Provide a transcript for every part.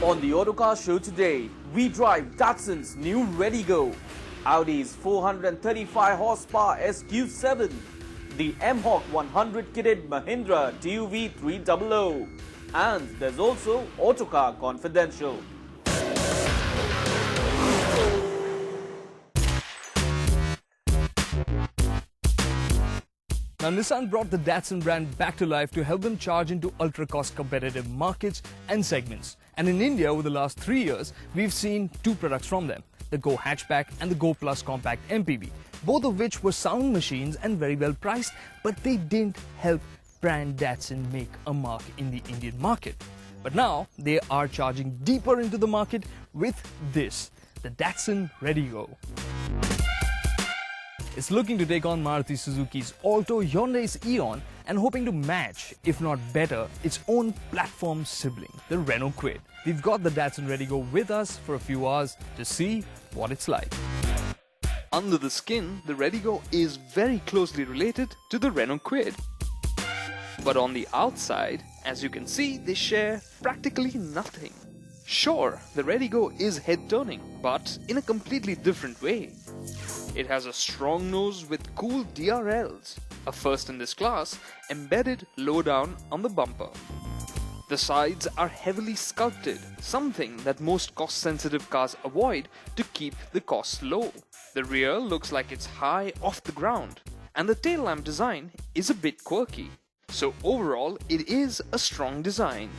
On the Autocar show today, we drive Datsun's new Redi-Go, Audi's 435 horsepower SQ7, the M-Hawk 100 kitted Mahindra TUV300, and there's also Autocar Confidential. Now, Nissan brought the Datsun brand back to life to help them charge into ultra-cost competitive markets and segments. And in India, over the last 3 years, we've seen two products from them, the Go Hatchback and the Go Plus Compact MPV, both of which were sound machines and very well priced, but they didn't help brand Datsun make a mark in the Indian market. But now, they are charging deeper into the market with this, the Datsun Redi-Go. It's looking to take on Maruti Suzuki's Alto, Hyundai's Eon, and hoping to match, if not better, its own platform sibling, the Renault Kwid. We've got the Datsun Redi-Go with us for a few hours to see what it's like. Under the skin, the Redi-Go is very closely related to the Renault Kwid. But on the outside, as you can see, they share practically nothing. Sure, the Redi-Go is head-turning, but in a completely different way. It has a strong nose with cool DRLs, a first in this class, embedded low down on the bumper. The sides are heavily sculpted, something that most cost-sensitive cars avoid to keep the costs low. The rear looks like it's high off the ground, and the tail lamp design is a bit quirky. So overall, it is a strong design.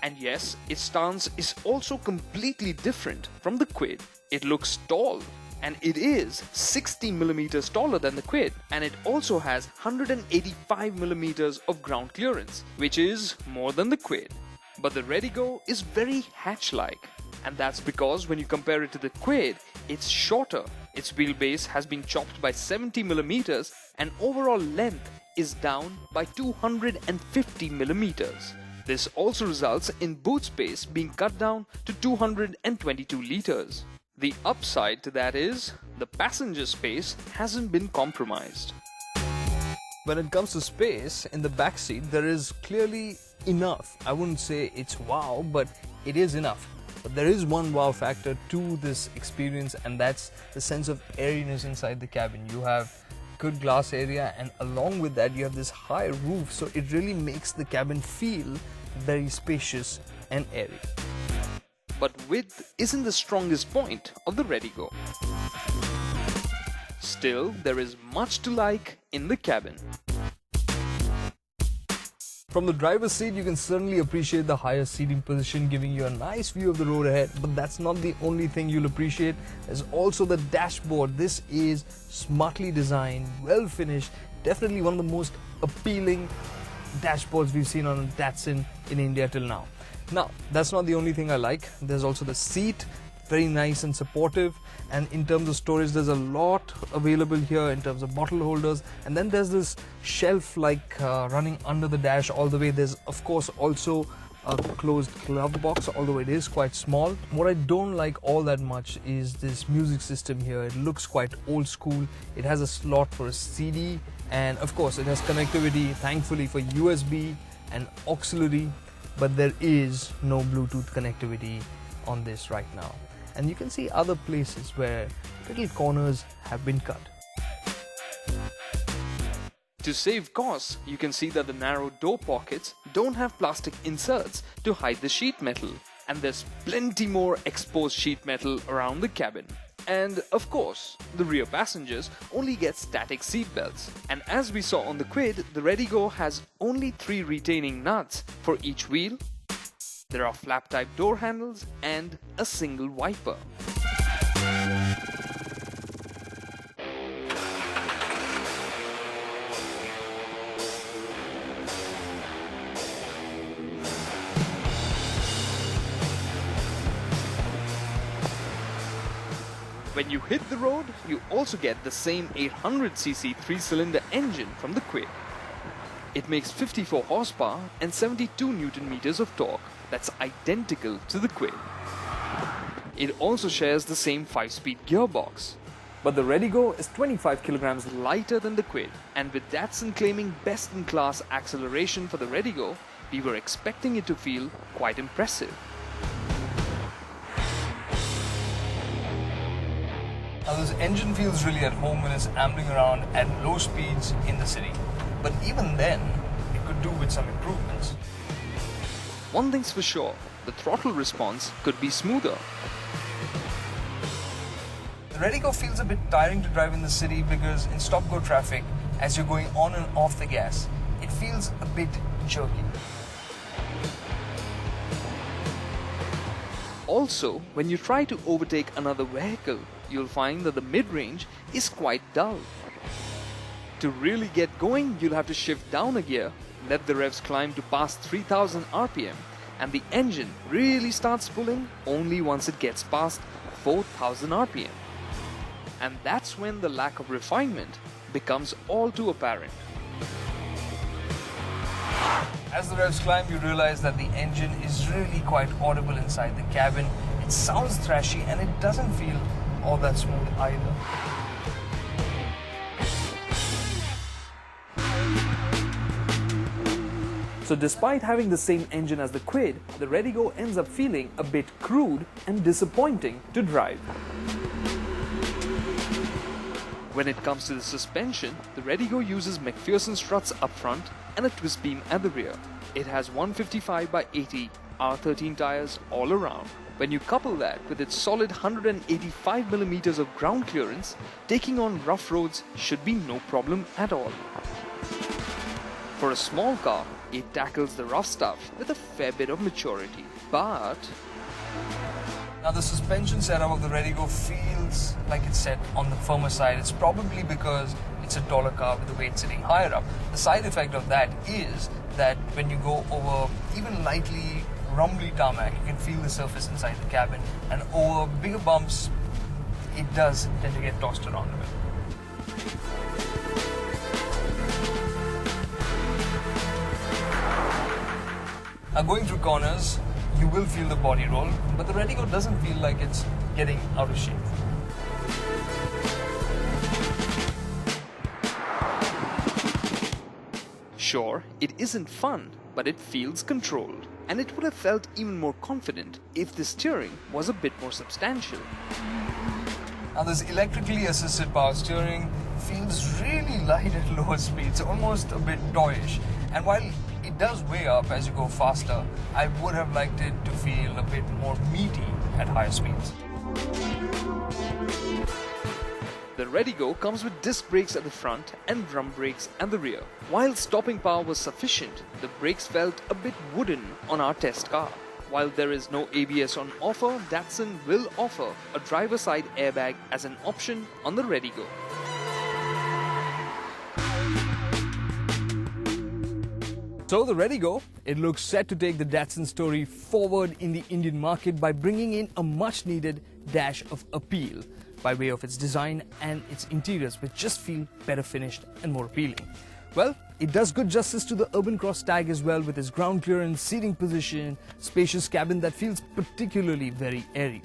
And yes, its stance is also completely different from the Kwid. It looks tall, and it is 60mm taller than the Kwid, and it also has 185mm of ground clearance, which is more than the Kwid. But the Redi-Go is very hatch-like, and that's because when you compare it to the Kwid, it's shorter. Its wheelbase has been chopped by 70mm, and overall length is down by 250mm. This also results in boot space being cut down to 222 liters. The upside to that is, the passenger space hasn't been compromised. When it comes to space, in the backseat there is clearly enough. I wouldn't say it's wow, but it is enough. But there is one wow factor to this experience, and that's the sense of airiness inside the cabin. You have good glass area, and along with that you have this high roof, so it really makes the cabin feel very spacious and airy. But width isn't the strongest point of the Redi-Go. Still, there is much to like in the cabin. From the driver's seat, you can certainly appreciate the higher seating position, giving you a nice view of the road ahead. But that's not the only thing you'll appreciate. There's also the dashboard. This is smartly designed, well finished, definitely one of the most appealing dashboards we've seen on a Datsun in India till now. Now, that's not the only thing I like. There's also the seat, very nice and supportive, and in terms of storage there's a lot available here in terms of bottle holders, and then there's this shelf like running under the dash all the way. There's of course also a closed glove box, although it is quite small. What I don't like all that much is this music system here. It looks quite old school. It has a slot for a CD, and of course it has connectivity, thankfully, for USB and auxiliary, but there is no Bluetooth connectivity on this right now. And you can see other places where little corners have been cut. To save costs, you can see that the narrow door pockets don't have plastic inserts to hide the sheet metal, and there's plenty more exposed sheet metal around the cabin. And of course, the rear passengers only get static seat belts. And as we saw on the Kwid, the Redi-Go has only 3 retaining nuts for each wheel. There are flap-type door handles and a single wiper. When you hit the road, you also get the same 800cc 3-cylinder engine from the Kwid. It makes 54 horsepower and 72 Nm of torque. That's identical to the Kwid. It also shares the same 5-speed gearbox. But the Redi-Go is 25 kg lighter than the Kwid, and with Datsun claiming best-in-class acceleration for the Redi-Go, we were expecting it to feel quite impressive. Now this engine feels really at home when it's ambling around at low speeds in the city. But even then, it could do with some improvements. One thing's for sure, the throttle response could be smoother. The Redi-Go feels a bit tiring to drive in the city because in stop-go traffic, as you're going on and off the gas, it feels a bit jerky. Also, when you try to overtake another vehicle, you'll find that the mid-range is quite dull. To really get going, you'll have to shift down a gear, let the revs climb to past 3000 RPM, and the engine really starts pulling only once it gets past 4000 RPM. And that's when the lack of refinement becomes all too apparent. As the revs climb, you realize that the engine is really quite audible inside the cabin. It sounds thrashy and it doesn't feel all that smooth either. So despite having the same engine as the Kwid, the Redi-Go ends up feeling a bit crude and disappointing to drive. When it comes to the suspension, the Redi-Go uses McPherson struts up front and a twist beam at the rear. It has 155/80 R13 tires all around. When you couple that with its solid 185mm of ground clearance, taking on rough roads should be no problem at all. For a small car, it tackles the rough stuff with a fair bit of maturity. But now the suspension setup of the Redi-Go feels like it's set on the firmer side. It's probably because it's a taller car with the weight sitting higher up. The side effect of that is that when you go over even lightly rumbly tarmac, you can feel the surface inside the cabin, and over bigger bumps, it does tend to get tossed around a bit. Now going through corners, you will feel the body roll, but the Redi-Go doesn't feel like it's getting out of shape. sure, it isn't fun, but it feels controlled. And it would have felt even more confident if the steering was a bit more substantial. Now this electrically assisted power steering feels really light at lower speeds, almost a bit toyish. And while it does weigh up as you go faster, I would have liked it to feel a bit more meaty at higher speeds. The Redi-Go comes with disc brakes at the front and drum brakes at the rear. While stopping power was sufficient, the brakes felt a bit wooden on our test car. While there is no ABS on offer, Datsun will offer a driver side airbag as an option on the Redi-Go. So the Redi-Go, it looks set to take the Datsun story forward in the Indian market by bringing in a much needed dash of appeal by way of its design and its interiors, which just feel better finished and more appealing. Well, it does good justice to the Urban Cross tag as well, with its ground clearance, seating position, spacious cabin that feels particularly very airy.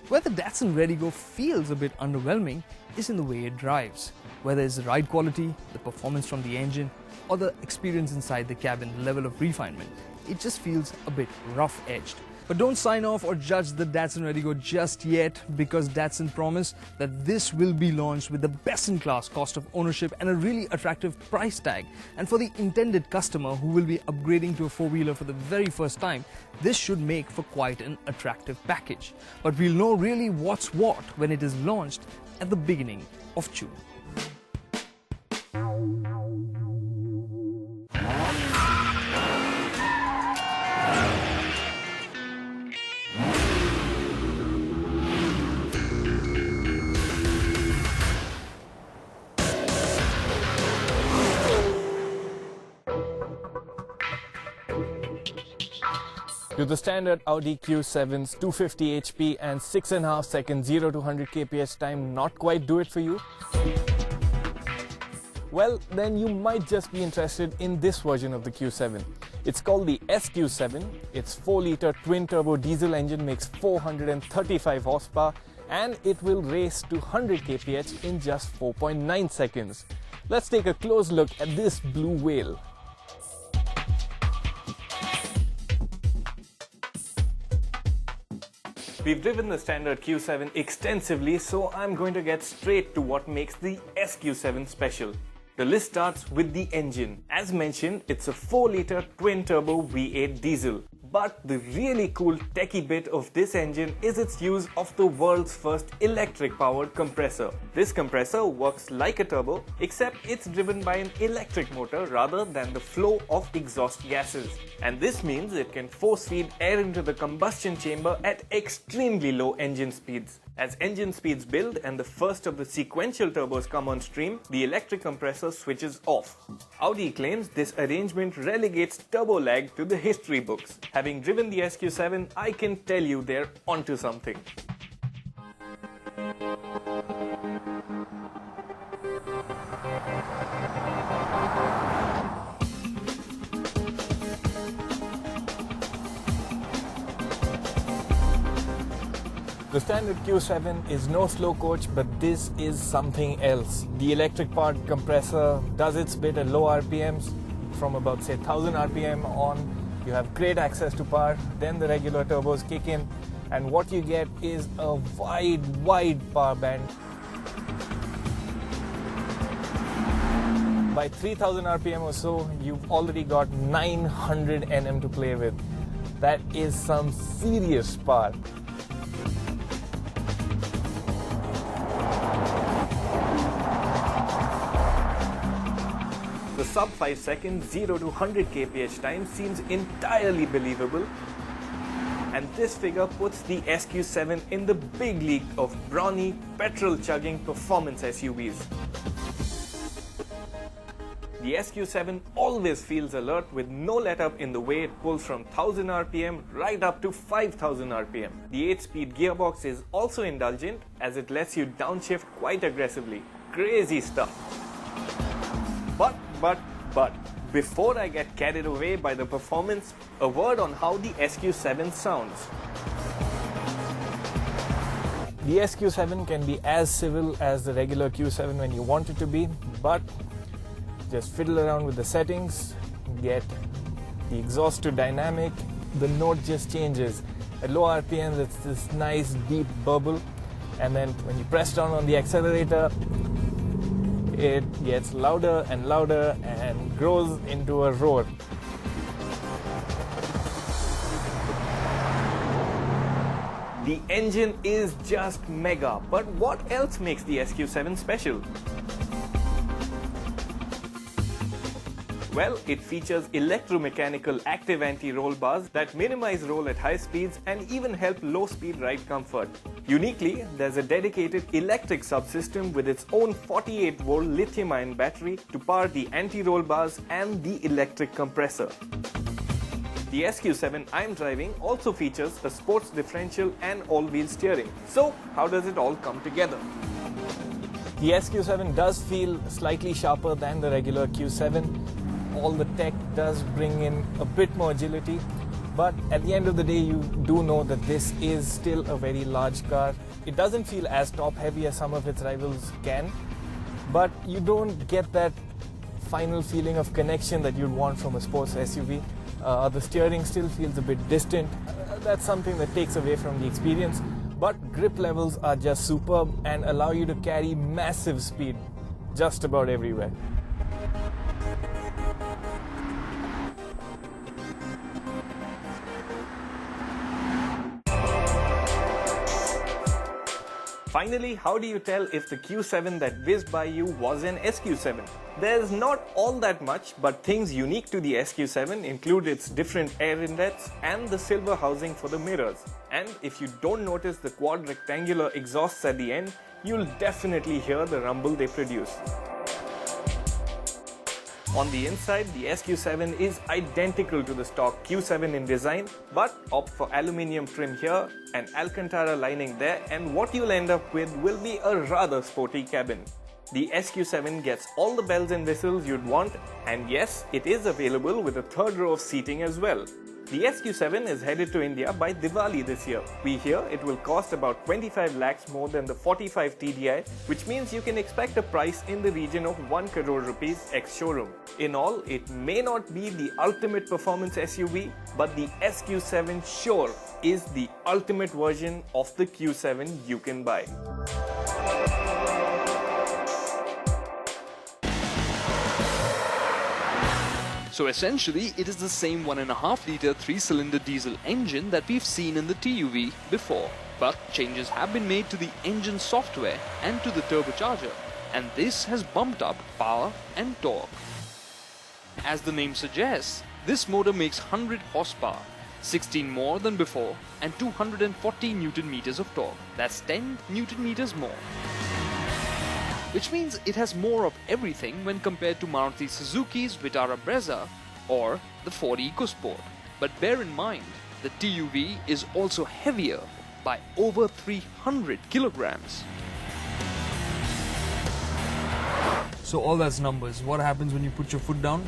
Where the Datsun Redi-Go feels a bit underwhelming is in the way it drives. Whether it's the ride quality, the performance from the engine, or the experience inside the cabin, the level of refinement, it just feels a bit rough-edged. But don't sign off or judge the Datsun Redi-Go just yet, because Datsun promised that this will be launched with the best-in-class cost of ownership and a really attractive price tag. And for the intended customer who will be upgrading to a four-wheeler for the very first time, this should make for quite an attractive package. But we'll know really what's what when it is launched at the beginning of June. Do the standard Audi Q7's 250 HP and 6.5 second 0 to 100 kph time not quite do it for you? Well, then you might just be interested in this version of the Q7. It's called the SQ7. Its 4-litre twin-turbo diesel engine makes 435 horsepower and it will race to 100 kph in just 4.9 seconds. Let's take a close look at this blue whale. We've driven the standard Q7 extensively, so I'm going to get straight to what makes the SQ7 special. The list starts with the engine. As mentioned, it's a 4-litre twin-turbo V8 diesel. But the really cool techie bit of this engine is its use of the world's first electric-powered compressor. This compressor works like a turbo, except it's driven by an electric motor rather than the flow of exhaust gases. And this means it can force-feed air into the combustion chamber at extremely low engine speeds. As engine speeds build and the first of the sequential turbos come on stream, the electric compressor switches off. Audi claims this arrangement relegates turbo lag to the history books. Having driven the SQ7, I can tell you they're onto something. The standard Q7 is no slow coach, but this is something else. The electric powered compressor does its bit at low RPMs. From about say 1000 RPM on, you have great access to power. Then the regular turbos kick in, and what you get is a wide power band. By 3000 RPM or so, you've already got 900 Nm to play with. That is some serious power. The sub 5 second 0 to 100 kph time seems entirely believable, and this figure puts the SQ7 in the big league of brawny, petrol-chugging performance SUVs. The SQ7 always feels alert with no let-up in the way it pulls from 1000 RPM right up to 5000 RPM. The 8-speed gearbox is also indulgent as it lets you downshift quite aggressively. Crazy stuff. But, before I get carried away by the performance, a word on how the SQ7 sounds. The SQ7 can be as civil as the regular Q7 when you want it to be, but just fiddle around with the settings, get the exhaust to dynamic, the note just changes. At low RPMs, it's this nice deep burble, and then when you press down on the accelerator, it gets louder and louder and grows into a roar. The engine is just mega, but what else makes the SQ7 special? Well, it features electromechanical active anti-roll bars that minimize roll at high speeds and even help low-speed ride comfort. Uniquely, there's a dedicated electric subsystem with its own 48-volt lithium-ion battery to power the anti-roll bars and the electric compressor. The SQ7 I'm driving also features a sports differential and all-wheel steering. So, how does it all come together? The SQ7 does feel slightly sharper than the regular Q7. All the tech does bring in a bit more agility, but at the end of the day you do know that this is still a very large car. It doesn't feel as top heavy as some of its rivals can, but you don't get that final feeling of connection that you'd want from a sports SUV. The steering still feels a bit distant. That's something that takes away from the experience, but grip levels are just superb and allow you to carry massive speed just about everywhere. Finally, how do you tell if the Q7 that whizzed by you was an SQ7? There's not all that much, but things unique to the SQ7 include its different air inlets and the silver housing for the mirrors. And if you don't notice the quad rectangular exhausts at the end, you'll definitely hear the rumble they produce. On the inside, the SQ7 is identical to the stock Q7 in design, but opt for aluminium trim here and Alcantara lining there, and what you'll end up with will be a rather sporty cabin. The SQ7 gets all the bells and whistles you'd want, and yes, it is available with a third row of seating as well. The SQ7 is headed to India by Diwali this year. We hear it will cost about 25 lakhs more than the 45 TDI, which means you can expect a price in the region of 1 crore rupees ex-showroom. In all, it may not be the ultimate performance SUV, but the SQ7 sure is the ultimate version of the Q7 you can buy. So essentially, it is the same 1.5-litre 3-cylinder diesel engine that we've seen in the TUV before. But changes have been made to the engine software and to the turbocharger, and this has bumped up power and torque. As the name suggests, this motor makes 100 horsepower, 16 more than before, and 240 Newton meters of torque. That's 10 Newton meters more. Which means it has more of everything when compared to Maruti Suzuki's Vitara Brezza or the Ford EcoSport. But bear in mind, the TUV is also heavier by over 300 kilograms. So all that's numbers. What happens when you put your foot down?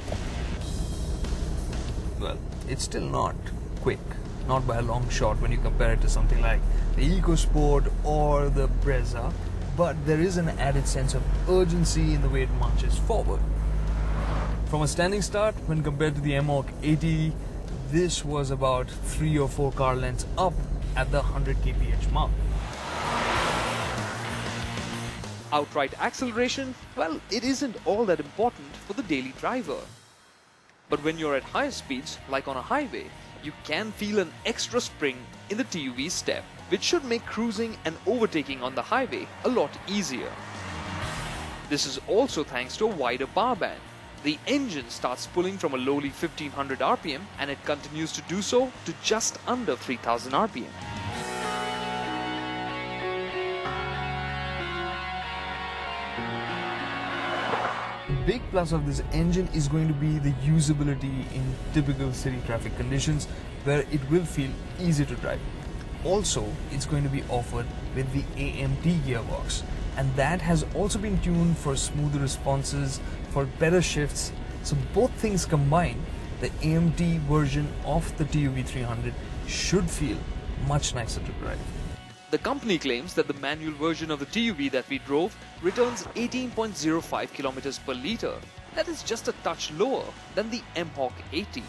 Well, it's still not quick. Not by a long shot when you compare it to something like the EcoSport or the Brezza. But there is an added sense of urgency in the way it marches forward. From a standing start, when compared to the Mhawk 80, this was about 3 or 4 car lengths up at the 100 kph mark. Outright acceleration, well, it isn't all that important for the daily driver. But when you're at higher speeds, like on a highway, you can feel an extra spring in the TUV's step, which should make cruising and overtaking on the highway a lot easier. This is also thanks to a wider power band. The engine starts pulling from a lowly 1500 RPM and it continues to do so to just under 3000 RPM. The big plus of this engine is going to be the usability in typical city traffic conditions where it will feel easy to drive. Also, it's going to be offered with the AMT gearbox, and that has also been tuned for smoother responses, for better shifts. So both things combined, the AMT version of the TUV300 should feel much nicer to drive. The company claims that the manual version of the TUV that we drove returns 18.05 kilometers per litre. That is just a touch lower than the Mhawk 80.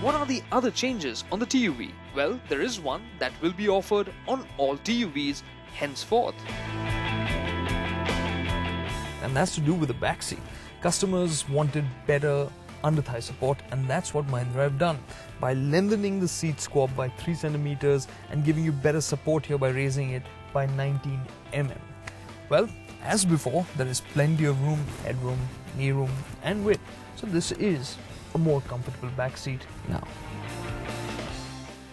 What are the other changes on the TUV? Well, there is one that will be offered on all TUVs henceforth. And that's to do with the backseat. Customers wanted better under-thigh support, and that's what Mahindra have done by lengthening the seat squab by 3 centimeters and giving you better support here by raising it by 19 mm. Well, as before, there is plenty of room, headroom, knee room and width. So this is a more comfortable backseat now.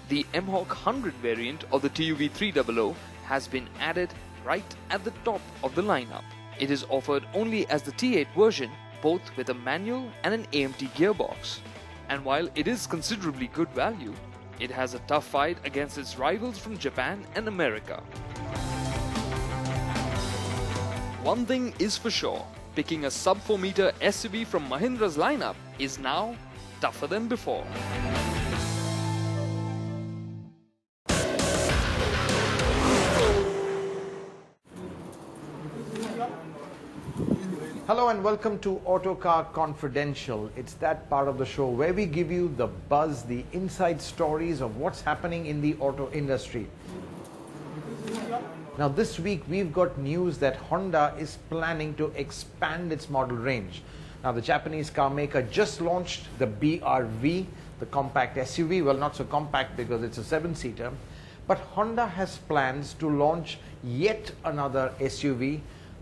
The Mhawk 100 variant of the TUV300 has been added right at the top of the lineup. It is offered only as the T8 version, both with a manual and an AMT gearbox. And while it is considerably good value, it has a tough fight against its rivals from Japan and America. One thing is for sure, picking a sub 4 meter SUV from Mahindra's lineup is now tougher than before. Hello and welcome to Autocar Confidential. It's that part of the show where we give you the buzz, the inside stories of what's happening in the auto industry. Now this week we've got news that Honda is planning to expand its model range. Now the Japanese car maker just launched the BRV, the compact SUV. Well, not so compact because it's a 7-seater. But Honda has plans to launch yet another SUV,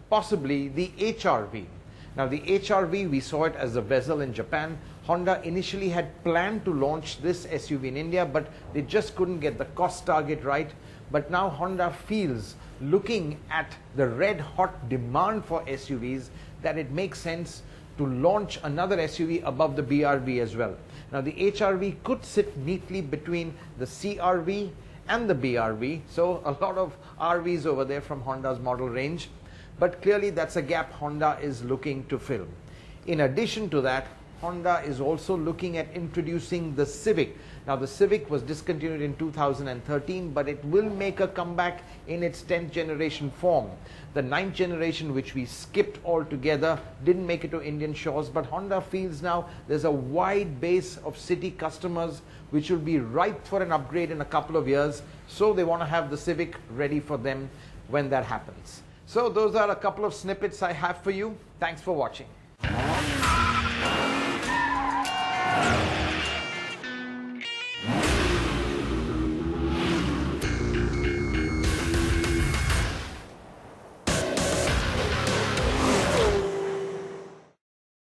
possibly the HRV. Now the HRV, we saw it as a Vezel in Japan. Honda initially had planned to launch this SUV in India, but they just couldn't get the cost target right. But now Honda feels, looking at the red hot demand for SUVs, that it makes sense to launch another SUV above the BRV as well. Now the HRV could sit neatly between the CRV and the BRV. So a lot of RVs over there from Honda's model range. But clearly that's a gap Honda is looking to fill. In addition to that, Honda is also looking at introducing the Civic. Now the Civic was discontinued in 2013, but it will make a comeback in its 10th generation form. The 9th generation, which we skipped altogether, didn't make it to Indian shores, but Honda feels now there's a wide base of city customers which will be ripe for an upgrade in a couple of years. So they want to have the Civic ready for them when that happens. So those are a couple of snippets I have for you. Thanks for watching.